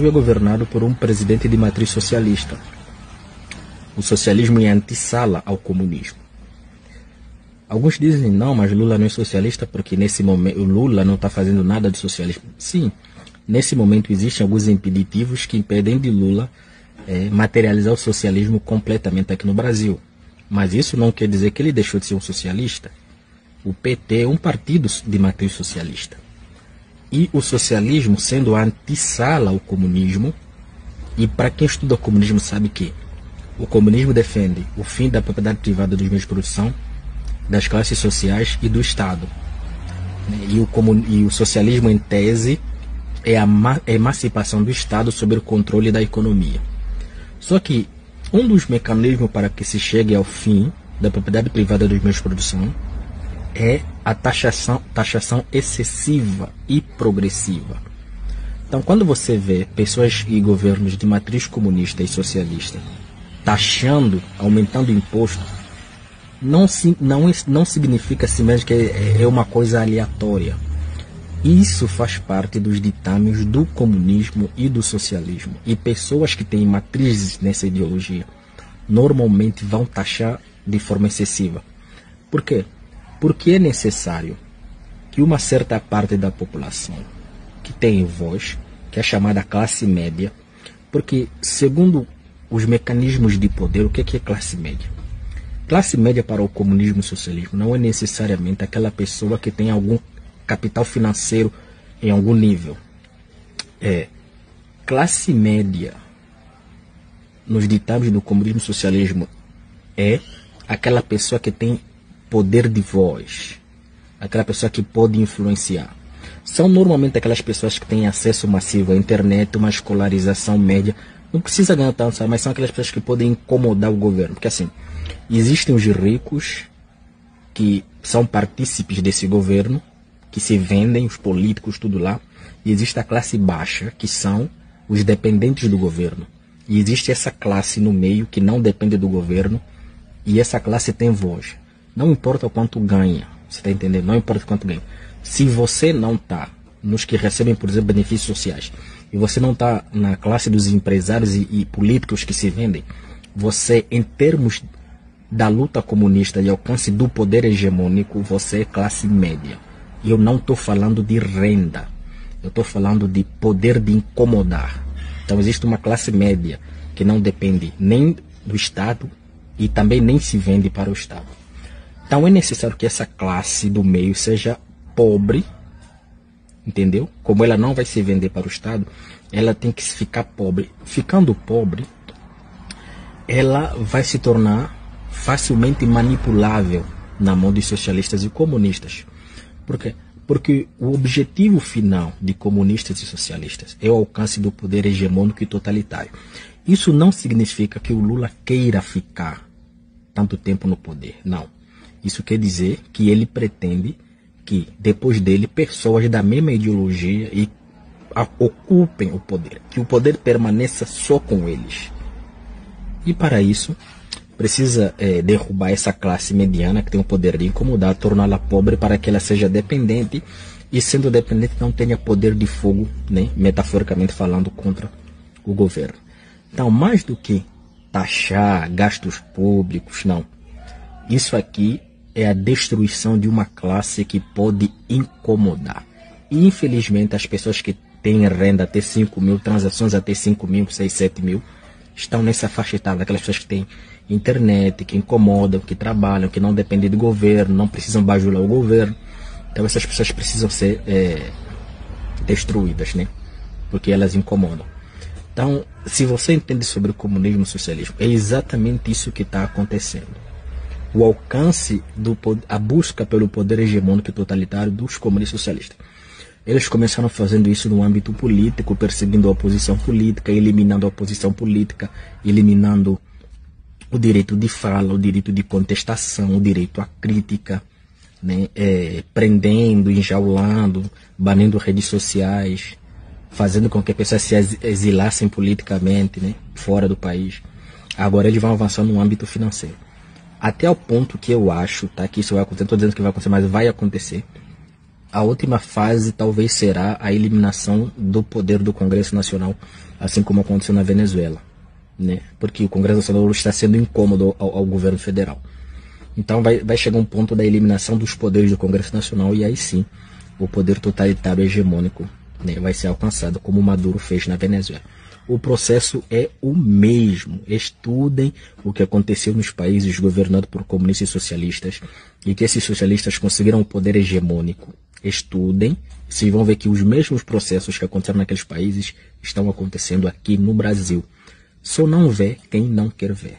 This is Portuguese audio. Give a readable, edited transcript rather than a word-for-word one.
Brasil é governado por um presidente de matriz socialista. O socialismo é antessala ao comunismo. Alguns dizem, não, mas Lula não é socialista porque nesse momento o Lula não está fazendo nada de socialismo. Sim, nesse momento existem alguns impeditivos que impedem de Lula materializar o socialismo completamente aqui no Brasil. Mas isso não quer dizer que ele deixou de ser um socialista. O PT é um partido de matriz socialista. E o socialismo sendo a antessala ao comunismo, e para quem estuda o comunismo sabe que o comunismo defende o fim da propriedade privada dos meios de produção, das classes sociais e do Estado. E o socialismo, em tese, é a emancipação do Estado sobre o controle da economia. Só que um dos mecanismos para que se chegue ao fim da propriedade privada dos meios de produção é a taxação excessiva e progressiva. Então, quando você vê pessoas e governos de matriz comunista e socialista taxando, aumentando o imposto, não significa simplesmente que é uma coisa aleatória. Isso faz parte dos ditames do comunismo e do socialismo. E pessoas que têm matrizes nessa ideologia normalmente vão taxar de forma excessiva. Por quê? Porque é necessário que uma certa parte da população que tem voz, que é a chamada classe média, porque segundo os mecanismos de poder, o que é classe média? Classe média para o comunismo e o socialismo não é necessariamente aquela pessoa que tem algum capital financeiro em algum nível. Classe média nos ditames do comunismo e socialismo é aquela pessoa que tem poder de voz, aquela pessoa que pode influenciar. São normalmente aquelas pessoas que têm acesso massivo à internet, uma escolarização média. Não precisa ganhar tanto, sabe? Mas são aquelas pessoas que podem incomodar o governo. Porque assim, existem os ricos que são partícipes desse governo, que se vendem, os políticos, tudo lá. E existe a classe baixa, que são os dependentes do governo. E existe essa classe no meio que não depende do governo, e essa classe tem voz. Não importa o quanto ganha, você está entendendo? Não importa o quanto ganha. Se você não está nos que recebem, por exemplo, benefícios sociais, e você não está na classe dos empresários e políticos que se vendem, você, em termos da luta comunista e alcance do poder hegemônico, você é classe média. E eu não estou falando de renda, eu estou falando de poder de incomodar. Então existe uma classe média que não depende nem do Estado e também nem se vende para o Estado. Então é necessário que essa classe do meio seja pobre, entendeu? Como ela não vai se vender para o Estado, ela tem que ficar pobre. Ficando pobre, ela vai se tornar facilmente manipulável na mão dos socialistas e comunistas. Por quê? Porque o objetivo final de comunistas e socialistas é o alcance do poder hegemônico e totalitário. Isso não significa que o Lula queira ficar tanto tempo no poder, não. Isso quer dizer que ele pretende que, depois dele, pessoas da mesma ideologia ocupem o poder, que o poder permaneça só com eles. E para isso, precisa derrubar essa classe mediana que tem o poder de incomodar, torná-la pobre para que ela seja dependente, e sendo dependente não tenha poder de fogo, né, metaforicamente falando, contra o governo. Então, mais do que taxar gastos públicos, não. Isso aqui é a destruição de uma classe que pode incomodar. E, infelizmente, as pessoas que têm renda até 5 mil, transações até 5 mil, 6, 7 mil, estão nessa faixa etária, aquelas pessoas que têm internet, que incomodam, que trabalham, que não dependem do governo, não precisam bajular o governo. Então essas pessoas precisam ser destruídas, né? Porque elas incomodam. Então, se você entende sobre o comunismo e o socialismo, é exatamente isso que está acontecendo. O alcance, a busca pelo poder hegemônico e totalitário dos comunistas socialistas. Eles começaram fazendo isso no âmbito político, perseguindo a oposição política, eliminando a oposição política, eliminando o direito de fala, o direito de contestação, o direito à crítica, né? Prendendo, enjaulando, banindo redes sociais, fazendo com que as pessoas se exilassem politicamente, né? Fora do país. Agora eles vão avançar no âmbito financeiro. Até o ponto que eu acho, tá, que isso vai acontecer, não estou dizendo que vai acontecer, mas vai acontecer, a última fase talvez será a eliminação do poder do Congresso Nacional, assim como aconteceu na Venezuela, né? Porque o Congresso Nacional está sendo incômodo ao governo federal. Então vai chegar um ponto da eliminação dos poderes do Congresso Nacional e aí sim o poder totalitário hegemônico, né, vai ser alcançado, como Maduro fez na Venezuela. O processo é o mesmo. Estudem o que aconteceu nos países governados por comunistas e socialistas e que esses socialistas conseguiram o poder hegemônico. Estudem, vocês vão ver que os mesmos processos que aconteceram naqueles países estão acontecendo aqui no Brasil. Só não vê quem não quer ver.